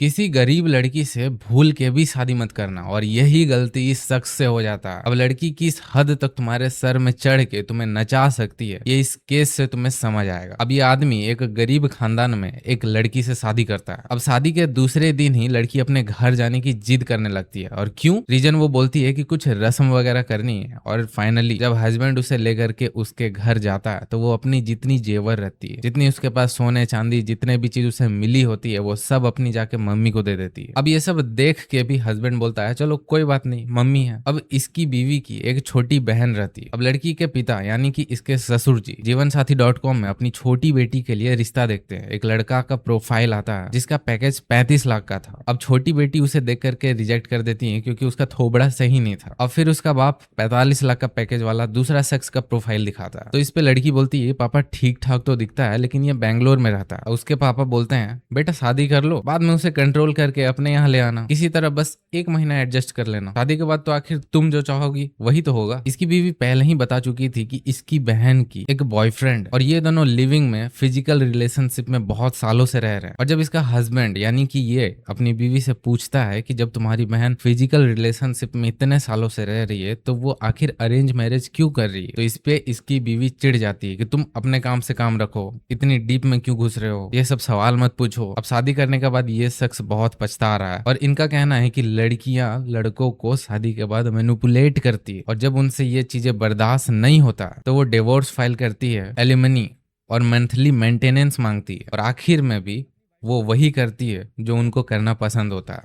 किसी गरीब लड़की से भूल के भी शादी मत करना और यही गलती इस शख्स से हो जाता है। अब लड़की किस हद तक तुम्हारे सर में चढ़ के तुम्हें नचा सकती है ये इस केस से तुम्हें समझ आएगा। अब ये आदमी एक गरीब खानदान में एक लड़की से शादी करता है। अब शादी के दूसरे दिन ही लड़की अपने घर जाने की जिद करने लगती है। और क्यों? रीजन वो बोलती है कि कुछ रस्म वगैरह करनी है। और फाइनली जब हस्बैंड उसे लेकर के उसके घर जाता है तो वो अपनी जितनी जेवर रहती है, जितनी उसके पास सोने चांदी जितने भी चीज उसे मिली होती है, वो सब अपनी जाके मम्मी को दे देती है। अब ये सब देख के भी हस्बैंड बोलता है चलो कोई बात नहीं, मम्मी है। अब इसकी बीवी की एक छोटी बहन रहती है। अब लड़की के पिता यानी कि इसके ससुर जी जीवनसाथी.com में अपनी छोटी बेटी के लिए रिश्ता देखते हैं। एक लड़का का प्रोफाइल आता है जिसका पैकेज 35 लाख का था। अब छोटी बेटी उसे देख करके रिजेक्ट कर देती है क्योंकि उसका थोबड़ा सही नहीं था। अब फिर उसका बाप 45 लाख का पैकेज वाला दूसरा शख्स का प्रोफाइल दिखाता है। तो इस पे लड़की बोलती है पापा ठीक ठाक तो दिखता है लेकिन ये बैंगलोर में रहता है। उसके पापा बोलते हैं बेटा शादी कर लो, बाद में उसे कंट्रोल करके अपने यहाँ ले आना, किसी तरह बस 1 महीना एडजस्ट कर लेना, शादी के बाद तो आखिर तुम जो चाहोगी वही तो होगा। इसकी बीवी पहले ही बता चुकी थी कि इसकी बहन की एक बॉयफ्रेंड और ये दोनों लिविंग में फिजिकल रिलेशनशिप में बहुत सालों से रह रहे हैं। और जब इसका हस्बैंड यानी कि ये अपनी बीवी से पूछता है कि जब तुम्हारी बहन फिजिकल रिलेशनशिप में इतने सालों से रह रही है तो वो आखिर अरेंज मैरिज क्यों कर रही है, तो इस पे इसकी बीवी चिढ़ जाती है कि तुम अपने काम से काम रखो, इतनी डीप में क्यों घुस रहे हो, ये सब सवाल मत पूछो। अब शादी करने के बाद ये शख्स बहुत पछता रहा है और इनका कहना है कि लड़कियां लड़कों को शादी के बाद मैनिपुलेट करती है और जब उनसे ये चीजें बर्दाश्त नहीं होता तो वो डिवोर्स फाइल करती है, एलिमनी और मंथली मेंटेनेंस मांगती है और आखिर में भी वो वही करती है जो उनको करना पसंद होता है।